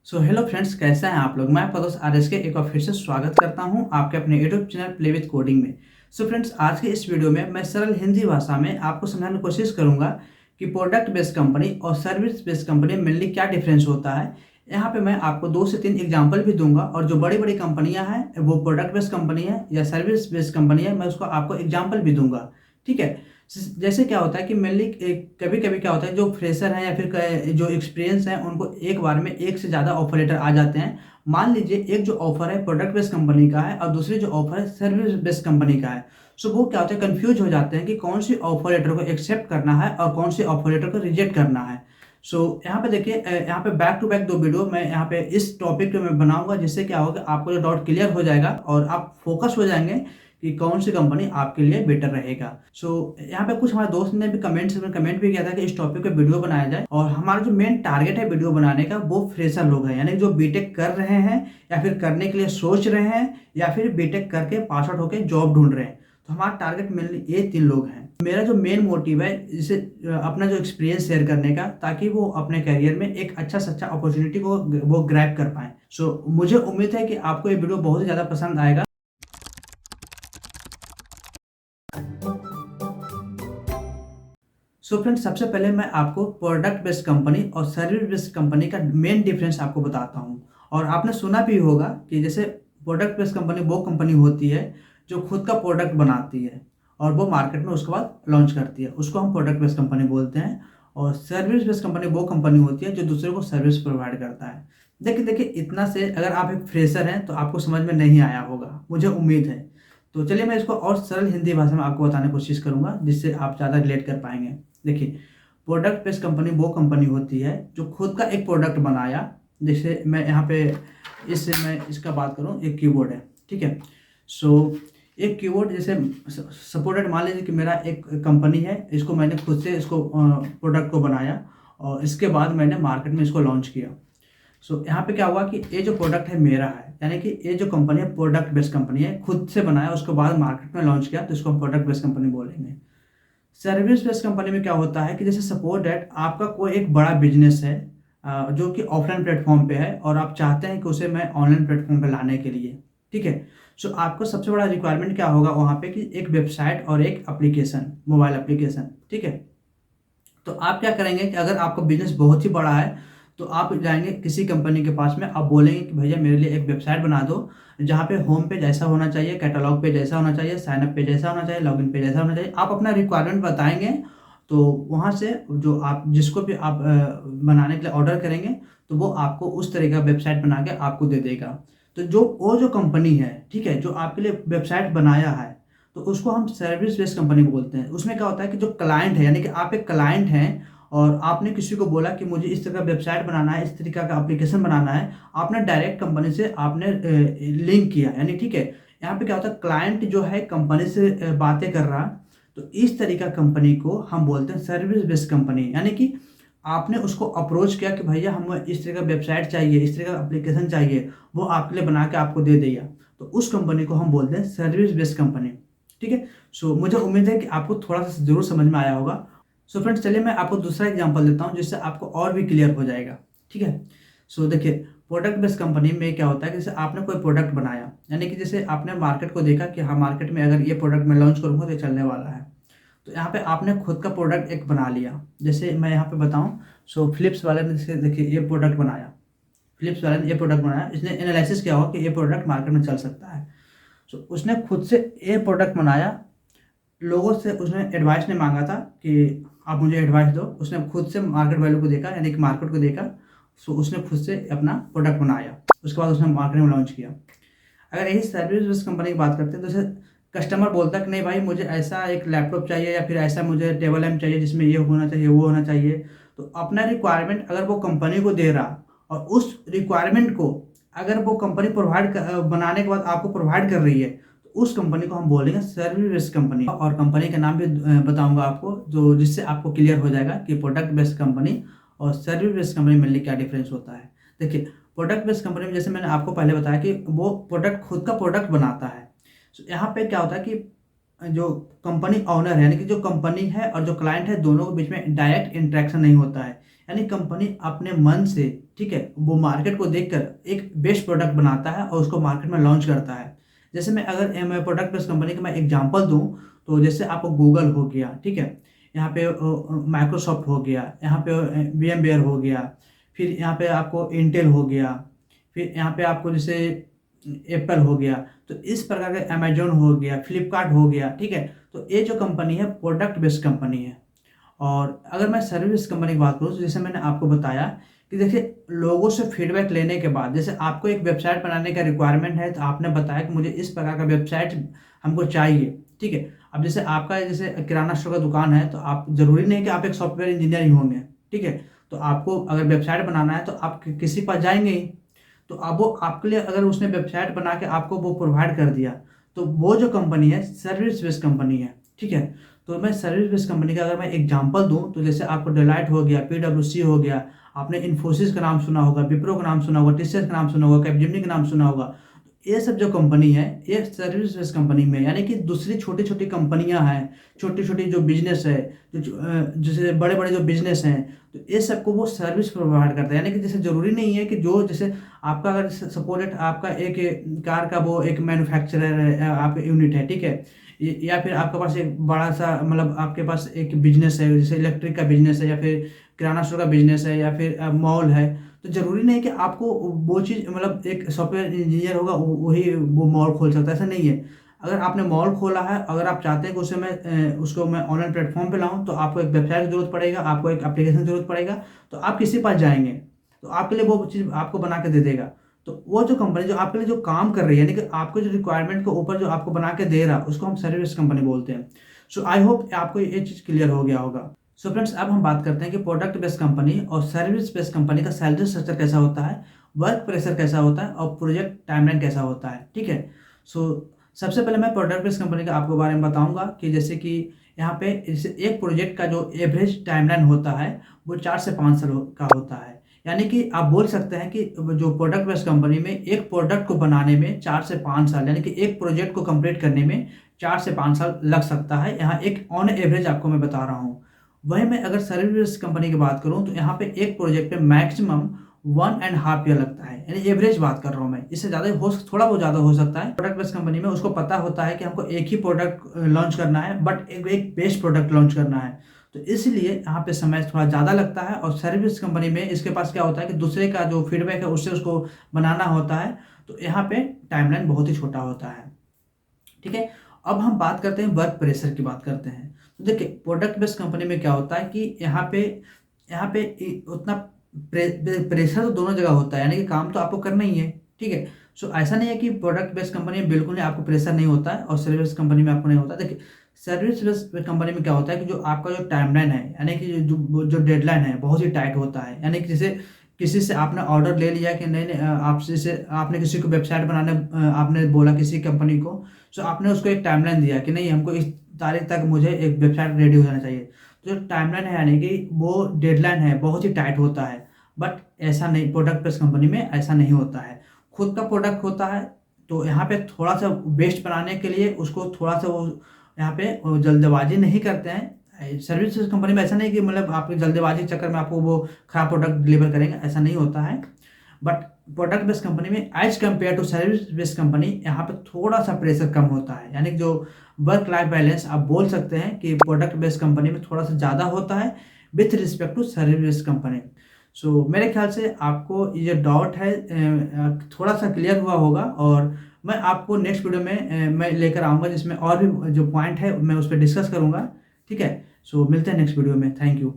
Hello friends, कैसे हैं आप लोग। मैं पदोस आरएस के एक बार फिर से स्वागत करता हूं आपके अपने YouTube channel play with coding में। फ्रेंड्स, आज के इस वीडियो में मैं सरल हिंदी भाषा में आपको समझाने की कोशिश करूंगा कि प्रोडक्ट बेस्ड कंपनी और सर्विस बेस्ड कंपनी में मेनली क्या डिफरेंस होता है। यहाँ पे मैं आपको 2 से 3 एग्जाम्पल भी दूंगा, और जो बड़ी बड़ी कंपनियां हैं वो प्रोडक्ट बेस्ड कंपनी है या सर्विस बेस्ड कंपनी है, मैं उसको आपको एग्जाम्पल भी दूंगा। ठीक है। जैसे क्या होता है कि मेनली कभी कभी क्या होता है, जो फ्रेशर हैं या फिर जो एक्सपीरियंस हैं उनको एक बार में एक से ज़्यादा ऑफर लेटर आ जाते हैं। मान लीजिए एक जो ऑफर है प्रोडक्ट बेस्ड कंपनी का है और दूसरी जो ऑफर है सर्विस बेस्ड कंपनी का है। वो क्या होता है, कंफ्यूज हो जाते हैं कि कौन सी ऑफर लेटर को एक्सेप्ट करना है और कौन सी ऑफर लेटर को रिजेक्ट करना है। यहाँ पे देखिए, यहाँ पे बैक टू बैक 2 वीडियो मैं यहाँ पे इस टॉपिक पे मैं बनाऊंगा, जिससे क्या होगा आपको जो डाउट क्लियर हो जाएगा और आप फोकस हो जाएंगे कि कौन सी कंपनी आपके लिए बेटर रहेगा। यहाँ पे कुछ हमारे दोस्त ने भी कमेंट भी किया था कि इस टॉपिक पे वीडियो बनाया जाए, और हमारा जो मेन टारगेट है वीडियो बनाने का वो फ्रेशर लोग हैं, यानी जो बीटेक कर रहे हैं या फिर करने के लिए सोच रहे हैं या फिर बीटेक करके पास आउट होकर जॉब ढूंढ रहे हैं। तो हमारा टारगेट मेनली ये 3 लोग हैं। मेरा जो मेन मोटिव है इसे अपना जो एक्सपीरियंस शेयर करने का, ताकि वो अपने करियर में एक अच्छा से अच्छा अपॉर्चुनिटी को वो ग्रैब कर पाए। मुझे उम्मीद है कि आपको ये वीडियो बहुत ही ज़्यादा पसंद आएगा। फ्रेंड्स, सबसे पहले मैं आपको प्रोडक्ट बेस्ड कंपनी और सर्विस बेस्ड कंपनी का मेन डिफरेंस आपको बताता हूँ। और आपने सुना भी होगा कि जैसे प्रोडक्ट बेस्ड कंपनी वो कंपनी होती है जो खुद का प्रोडक्ट बनाती है और वो मार्केट में उसके बाद लॉन्च करती है, उसको हम प्रोडक्ट बेस्ड कंपनी बोलते हैं। और सर्विस बेस्ड कंपनी वो कंपनी होती है जो दूसरे को सर्विस प्रोवाइड करता है। देखिए देखिए, इतना से अगर आप एक फ्रेशर हैं तो आपको समझ में नहीं आया होगा, मुझे उम्मीद है। तो चलिए मैं इसको और सरल हिंदी भाषा में आपको बताने की कोशिश करूंगा, जिससे आप ज़्यादा रिलेट कर पाएंगे। देखिए, प्रोडक्ट बेस्ड कंपनी वो कंपनी होती है जो खुद का एक प्रोडक्ट बनाया। जैसे मैं यहाँ पे इससे मैं इसका बात करूँ, एक कीबोर्ड है, ठीक है। एक कीबोर्ड जैसे सपोर्टेड, मान लीजिए कि मेरा एक कंपनी है, इसको मैंने खुद से इसको प्रोडक्ट को बनाया और इसके बाद मैंने मार्केट में इसको लॉन्च किया। यहाँ पे क्या हुआ कि ये जो प्रोडक्ट है मेरा है, यानी कि ये जो कंपनी है प्रोडक्ट बेस्ड कंपनी है, खुद से बनाया उसके बाद मार्केट में लॉन्च किया, तो इसको हम प्रोडक्ट बेस्ड कंपनी बोलेंगे। सर्विस बेस्ड कंपनी में क्या होता है कि जैसे सपोज दैट आपका कोई एक बड़ा बिजनेस है जो कि ऑफलाइन प्लेटफॉर्म पे है और आप चाहते हैं कि उसे मैं ऑनलाइन प्लेटफॉर्म पे लाने के लिए, ठीक है। आपको सबसे बड़ा रिक्वायरमेंट क्या होगा वहाँ पे कि एक वेबसाइट और एक एप्लीकेशन, मोबाइल एप्लीकेशन, ठीक है। तो आप क्या करेंगे कि अगर आपका बिजनेस बहुत ही बड़ा है तो आप जाएंगे किसी कंपनी के पास में, आप बोलेंगे कि भैया मेरे लिए एक वेबसाइट बना दो जहाँ पे होम पेज ऐसा होना चाहिए, कैटलॉग पेज ऐसा होना चाहिए, साइन अप पेज ऐसा होना चाहिए, लॉगिन पेज ऐसा होना चाहिए। आप अपना रिक्वायरमेंट बताएंगे तो वहाँ से जो आप जिसको भी आप बनाने के लिए ऑर्डर करेंगे तो वो आपको उस तरह का वेबसाइट बना के आपको दे देगा। तो जो कंपनी है, ठीक है, जो आपके लिए वेबसाइट बनाया है, तो उसको हम सर्विस बेस्ड कंपनी बोलते हैं। उसमें क्या होता है कि जो क्लाइंट है, यानी कि आप एक क्लाइंट हैं और आपने किसी को बोला कि मुझे इस तरह का वेबसाइट बनाना है, इस तरीका का एप्लीकेशन बनाना है, आपने डायरेक्ट कंपनी से आपने लिंक किया, यानी ठीक है। यहाँ पे क्या होता है, क्लाइंट जो है कंपनी से बातें कर रहा, तो इस तरीका कंपनी को हम बोलते हैं सर्विस बेस्ड कंपनी। यानी कि आपने उसको अप्रोच किया कि भैया हमें इस तरह का वेबसाइट चाहिए, इस तरह का एप्लीकेशन चाहिए, वो आपके लिए बना के आपको दे दिया, तो उस कंपनी को हम बोलते हैं सर्विस बेस्ड कंपनी, ठीक है। मुझे उम्मीद है कि आपको थोड़ा सा जरूर समझ में आया होगा। फ्रेंड्स, चलिए मैं आपको दूसरा एग्जांपल देता हूं जिससे आपको और भी क्लियर हो जाएगा, ठीक है। देखिए, प्रोडक्ट बेस्ड कंपनी में क्या होता है कि जैसे आपने कोई प्रोडक्ट बनाया, यानी कि जैसे आपने मार्केट को देखा कि हाँ मार्केट में अगर ये प्रोडक्ट मैं लॉन्च करूंगा तो ये चलने वाला है, तो यहाँ पे आपने खुद का प्रोडक्ट एक बना लिया। जैसे मैं यहाँ पे बताऊँ, फिलिप्स वाले ने जैसे देखिए ये प्रोडक्ट बनाया, फिलिप्स वाले ने ये प्रोडक्ट बनाया, इसने एनालिसिस किया होगा कि ये प्रोडक्ट मार्केट में चल सकता है। उसने खुद से ये प्रोडक्ट बनाया, लोगों से उसने एडवाइस नहीं मांगा था कि आप मुझे एडवाइस दो, उसने खुद से मार्केट वैल्यू को देखा, यानी कि मार्केट को देखा, उसने खुद से अपना प्रोडक्ट बनाया, उसके बाद उसने मार्केट में लॉन्च किया। अगर यही सर्विस बेस्ड कंपनी की बात करते हैं तो जैसे कस्टमर बोलता है कि नहीं भाई मुझे ऐसा एक लैपटॉप चाहिए या फिर ऐसा मुझे टेबल लैम्प चाहिए जिसमें ये होना चाहिए वो होना चाहिए, तो अपना रिक्वायरमेंट अगर वो कंपनी को दे रहा और उस रिक्वायरमेंट को अगर वो कंपनी बनाने के बाद आपको प्रोवाइड कर रही है, तो उस कंपनी को हम बोलेंगे सर्विस बेस्ड कंपनी। और कंपनी का नाम भी बताऊंगा आपको, जो जिससे आपको क्लियर हो जाएगा कि प्रोडक्ट बेस्ड कंपनी और सर्विस बेस्ड कंपनी में क्या डिफरेंस होता है। देखिए, प्रोडक्ट बेस्ड कंपनी में जैसे मैंने आपको पहले बताया कि वो प्रोडक्ट खुद का प्रोडक्ट बनाता है। यहाँ पे क्या होता है कि जो कंपनी ऑनर है, यानी कि जो कंपनी है और जो क्लाइंट है, दोनों के बीच में डायरेक्ट इंटरेक्शन नहीं होता है। यानी कंपनी अपने मन से, ठीक है, वो मार्केट को देखकर एक बेस्ट प्रोडक्ट बनाता है और उसको मार्केट में लॉन्च करता है। जैसे मैं प्रोडक्ट बेस्ड कंपनी का मैं एग्जांपल दूं, तो जैसे आपको गूगल हो गया, ठीक है, यहाँ पे माइक्रोसॉफ्ट हो गया, यहाँ पे VMware हो गया, फिर यहाँ पे आपको इंटेल हो गया, फिर यहाँ पे आपको जैसे एप्पल हो गया, तो इस प्रकार के अमेजोन हो गया, फ्लिपकार्ट हो गया, ठीक है। तो ये जो कंपनी है प्रोडक्ट बेस्ड कंपनी है। और अगर मैं सर्विस कंपनी की बात करूँ, तो जैसे मैंने आपको बताया कि देखिए, लोगों से फीडबैक लेने के बाद, जैसे आपको एक वेबसाइट बनाने का रिक्वायरमेंट है, तो आपने बताया कि मुझे इस प्रकार का वेबसाइट हमको चाहिए, ठीक है। अब जैसे आपका जैसे किराना स्टोर का दुकान है, तो आप जरूरी नहीं कि आप एक सॉफ्टवेयर इंजीनियर ही होंगे, ठीक है। तो आपको अगर वेबसाइट बनाना है तो आप किसी के पास जाएंगे ही। तो अब वो आपके लिए, अगर उसने वेबसाइट बना के आपको वो प्रोवाइड कर दिया, तो वो जो कंपनी है सर्विस बेस्ड कंपनी है, ठीक है। तो मैं सर्विस बेस्ड कंपनी का अगर मैं एग्जांपल दूं, तो जैसे आपको डेलाइट हो गया, PwC हो गया, आपने इन्फोसिस का नाम सुना होगा, विप्रो का नाम सुना होगा, TCS का नाम सुना होगा, कैपजेमिनी का नाम सुना होगा। ये सब जो कंपनी है, ये सर्विस बेस्ड कंपनी में, यानी कि दूसरी छोटी छोटी कंपनियां हैं, छोटी छोटी जो बिजनेस है, जैसे बड़े बड़े जो बिजनेस हैं, तो ये सबको वो सर्विस प्रोवाइड करता है। यानी कि जैसे जरूरी नहीं है कि जो जैसे आपका, अगर सपोज आपका एक कार का वो एक मैन्युफैक्चरर है, आप यूनिट है, ठीक है, या फिर आपके पास एक बड़ा सा, मतलब आपके पास एक बिजनेस है, जैसे इलेक्ट्रिक का बिजनेस है, या फिर किराना स्टोर का बिजनेस है, या फिर मॉल है। तो जरूरी नहीं कि आपको वो चीज़, मतलब एक सॉफ्टवेयर इंजीनियर होगा वही वो मॉल खोल सकता है, ऐसा नहीं है। अगर आपने मॉल खोला है, अगर आप चाहते हैं कि उसको मैं ऑनलाइन प्लेटफॉर्म पे लाऊं, तो आपको एक वेबसाइट की जरूरत पड़ेगा, आपको एक एप्लीकेशन की जरूरत पड़ेगा। तो आप किसी के पास जाएंगे, तो आपके लिए वो चीज़ आपको बना के दे देगा। तो वो जो कंपनी जो आपके लिए जो काम कर रही है, यानी कि आपको जो रिक्वायरमेंट के ऊपर जो आपको बना के दे रहा है, उसको हम सर्विस कंपनी बोलते हैं। सो आई होप आपको ये चीज़ क्लियर हो गया होगा। सो फ्रेंड्स, अब हम बात करते हैं कि प्रोडक्ट बेस्ड कंपनी और सर्विस बेस्ड कंपनी का सैलरी स्ट्रक्चर कैसा होता है, वर्क प्रेशर कैसा होता है, और प्रोजेक्ट टाइमलाइन कैसा होता है, ठीक है। सो सबसे पहले मैं प्रोडक्ट बेस्ड कंपनी का आपको बारे में बताऊंगा कि जैसे कि यहाँ पे एक प्रोजेक्ट का जो एवरेज टाइमलाइन होता है वो 4 से 5 साल का होता है। यानी कि आप बोल सकते हैं कि जो प्रोडक्ट बेस्ड कंपनी में एक प्रोडक्ट को बनाने में 4 से 5 साल, यानी कि एक प्रोजेक्ट को कंप्लीट करने में 4 से 5 साल लग सकता है। यहाँ एक ऑन एवरेज आपको मैं बता रहा हूँ। वहीं मैं अगर सर्विस कंपनी की बात करूँ, तो यहाँ पे एक प्रोजेक्ट पे मैक्सिमम 1.5 ईयर लगता है, यानी एवरेज बात कर रहा हूँ मैं। इससे ज़्यादा थोड़ा बहुत ज़्यादा हो सकता है। प्रोडक्ट बेस्ड कंपनी में उसको पता होता है कि हमको एक ही प्रोडक्ट लॉन्च करना है, बट एक बेस्ट प्रोडक्ट लॉन्च करना है, तो इसलिए यहाँ पे समय थोड़ा ज़्यादा लगता है। और सर्विस कंपनी में इसके पास क्या होता है कि दूसरे का जो फीडबैक है उससे उसको बनाना होता है, तो यहाँ पे टाइमलाइन बहुत ही छोटा होता है, ठीक है। अब हम बात करते हैं वर्क प्रेशर की बात करते हैं। तो देखिए, प्रोडक्ट बेस्ड कंपनी में क्या होता है कि यहाँ पे उतना प्रेशर तो दोनों जगह होता है, यानी कि काम तो आपको करना ही है, ठीक है। सो ऐसा नहीं है कि प्रोडक्ट बेस्ड कंपनी में बिल्कुल नहीं आपको प्रेशर नहीं होता है और सर्विस कंपनी में आपको नहीं होता। देखिए, सर्विस बेस्ड कंपनी में क्या होता है कि जो आपका जो टाइमलाइन है, यानी कि जो डेडलाइन है, बहुत ही टाइट होता है। यानी कि जैसे किसी से आपने ऑर्डर ले लिया कि नहीं, आपसे से आपने किसी को वेबसाइट बनाने आपने बोला किसी कंपनी को, सो आपने उसको एक टाइमलाइन दिया कि नहीं, हमको इस तारीख तक मुझे एक वेबसाइट रेडी हो जाना चाहिए। तो जो टाइमलाइन है, यानी कि वो डेडलाइन है, बहुत ही टाइट होता है। बट ऐसा नहीं, प्रोडक्ट बेस्ड कंपनी में ऐसा नहीं होता है। खुद का प्रोडक्ट होता है, तो यहाँ पे थोड़ा सा बेस्ट बनाने के लिए उसको थोड़ा सा वो यहाँ पे जल्दबाजी नहीं करते हैं। सर्विस कंपनी में ऐसा नहीं कि मतलब आप जल्दबाजी के चक्कर में आपको वो खराब प्रोडक्ट डिलीवर करेंगे, ऐसा नहीं होता है। बट प्रोडक्ट बेस्ड कंपनी में as compared to service based company, यहाँ पे थोड़ा सा प्रेशर कम होता है। यानी कि जो वर्क लाइफ बैलेंस आप बोल सकते हैं कि प्रोडक्ट बेस्ड कंपनी में थोड़ा सा ज़्यादा होता है with respect to service based company. So मेरे ख्याल से आपको ये डाउट है थोड़ा सा क्लियर हुआ होगा। और मैं आपको नेक्स्ट वीडियो में मैं लेकर आऊँगा, जिसमें और भी जो पॉइंट है मैं उस पर डिस्कस करूँगा, ठीक है। सो मिलते हैं नेक्स्ट वीडियो में। Thank you.